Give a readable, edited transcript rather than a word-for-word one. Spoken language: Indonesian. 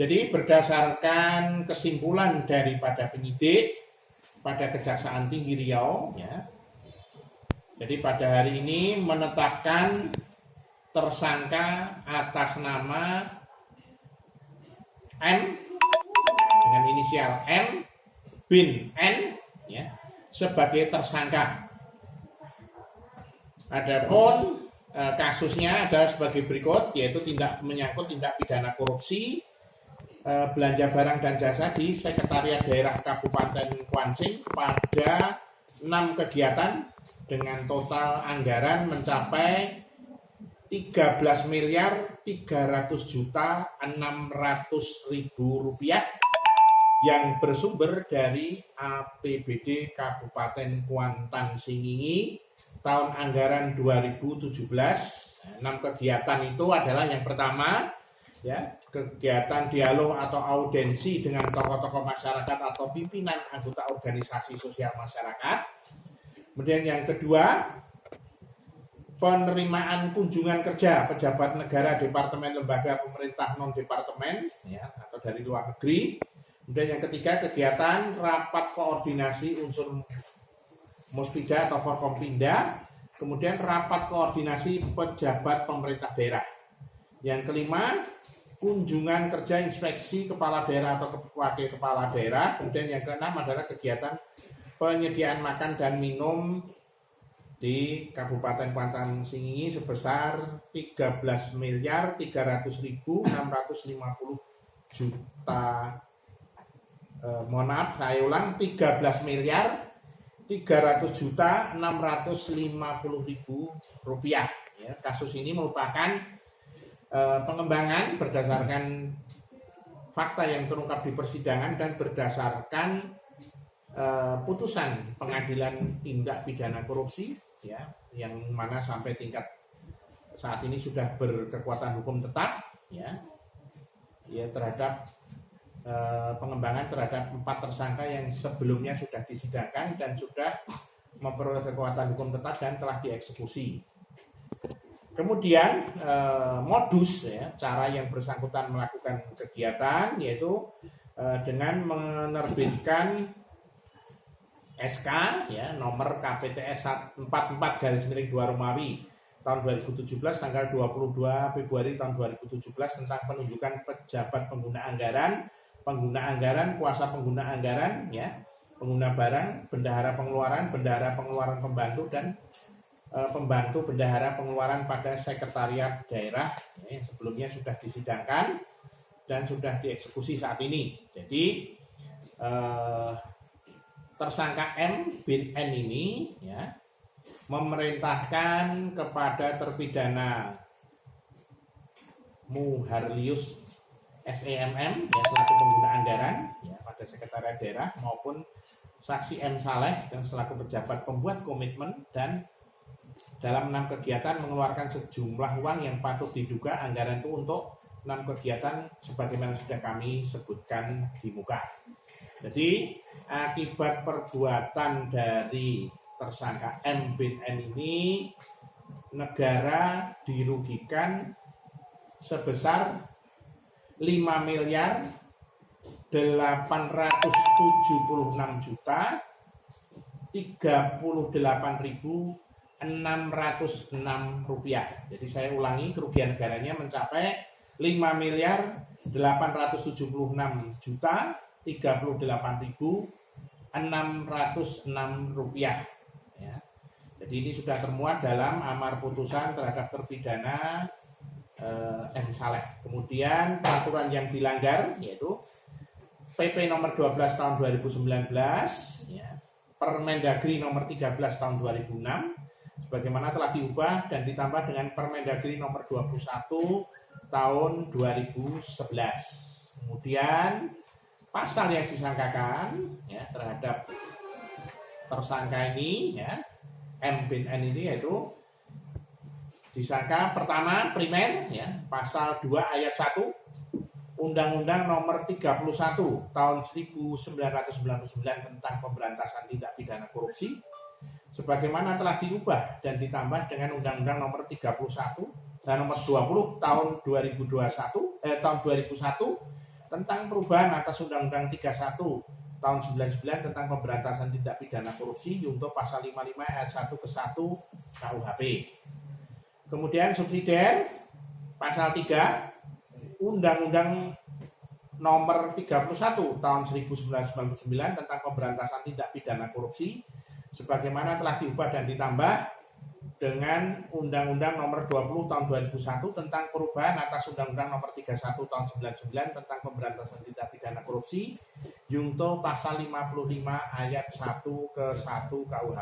Jadi berdasarkan kesimpulan daripada penyidik pada Kejaksaan Tinggi Riau, ya, jadi pada hari ini menetapkan tersangka atas nama M dengan inisial M bin N, ya, sebagai tersangka. Adapun kasusnya adalah sebagai berikut, yaitu menyangkut tindak pidana korupsi belanja barang dan jasa di Sekretariat Daerah Kabupaten Kuansing pada 6 kegiatan dengan total anggaran mencapai 13.300.600.000 rupiah yang bersumber dari APBD Kabupaten Kuantan Singingi tahun anggaran 2017. 6 kegiatan itu adalah yang pertama, ya, kegiatan dialog atau audensi dengan tokoh-tokoh masyarakat atau pimpinan anggota organisasi sosial masyarakat. Kemudian yang kedua, penerimaan kunjungan kerja pejabat negara, departemen, lembaga pemerintah non departemen, ya, atau dari luar negeri. Kemudian yang ketiga, kegiatan rapat koordinasi unsur Muspida atau Forkompinda. Kemudian rapat koordinasi pejabat pemerintah daerah. Yang kelima, kunjungan kerja inspeksi kepala daerah atau wakil kepala daerah. Kemudian yang keenam adalah kegiatan penyediaan makan dan minum di Kabupaten Kuantan Singingi sebesar 13.300.650 mohon maaf, saya ulang, 13.300.650.000 rupiah. Ya, kasus ini merupakan pengembangan berdasarkan fakta yang terungkap di persidangan dan berdasarkan putusan pengadilan tindak pidana korupsi, ya, yang mana sampai tingkat saat ini sudah berkekuatan hukum tetap, ya, terhadap pengembangan terhadap 4 tersangka yang sebelumnya sudah disidangkan dan sudah memperoleh kekuatan hukum tetap dan telah dieksekusi. Kemudian modus, ya, cara yang bersangkutan melakukan kegiatan yaitu dengan menerbitkan SK, ya, nomor KPTS 44/2 Romawi tahun 2017 tanggal 22 Februari tahun 2017 tentang penunjukan pejabat pengguna anggaran, kuasa pengguna anggaran, ya, pengguna barang, bendahara pengeluaran pembantu, dan pembantu bendahara pengeluaran pada sekretariat daerah, ya, yang sebelumnya sudah disidangkan dan sudah dieksekusi saat ini. Jadi tersangka M bin N ini, ya, memerintahkan kepada terpidana Muharlius SEMM, ya, selaku pengguna anggaran, ya, pada sekretariat daerah, maupun saksi M Saleh yang selaku pejabat pembuat komitmen dan dalam 6 kegiatan mengeluarkan sejumlah uang yang patut diduga anggaran itu untuk 6 kegiatan sebagaimana sudah kami sebutkan di muka. Jadi akibat perbuatan dari tersangka M bin N ini, negara dirugikan sebesar 5.876.038.606 rupiah. Jadi saya ulangi, kerugian negaranya mencapai 5.876.038.606 rupiah. Ya. Jadi ini sudah termuat dalam amar putusan terhadap terpidana M Saleh. Kemudian peraturan yang dilanggar yaitu PP nomor 12 tahun 2019, ya, Permendagri nomor 13 tahun 2006, sebagaimana telah diubah dan ditambah dengan Permendagri nomor 21 tahun 2011. Kemudian pasal yang disangkakan, ya, terhadap tersangka ini, ya, M bin N ini, yaitu disangka pertama primer, ya, pasal 2 ayat 1 Undang-Undang nomor 31 tahun 1999 tentang pemberantasan tindak pidana korupsi, sebagaimana telah diubah dan ditambah dengan Undang-Undang nomor 31 dan nomor 20 tahun 2001 tentang perubahan atas Undang-Undang 31 tahun 99 tentang pemberantasan tindak pidana korupsi junto pasal 55 ayat 1 ke 1 KUHP. Kemudian subsidiar pasal 3 Undang-Undang nomor 31 tahun 1999 tentang pemberantasan tindak pidana korupsi sebagaimana telah diubah dan ditambah dengan Undang-Undang nomor 20 tahun 2001 tentang perubahan atas Undang-Undang nomor 31 tahun 99 tentang pemberantasan tindak pidana korupsi junto pasal 55 ayat 1 ke 1 KUHP.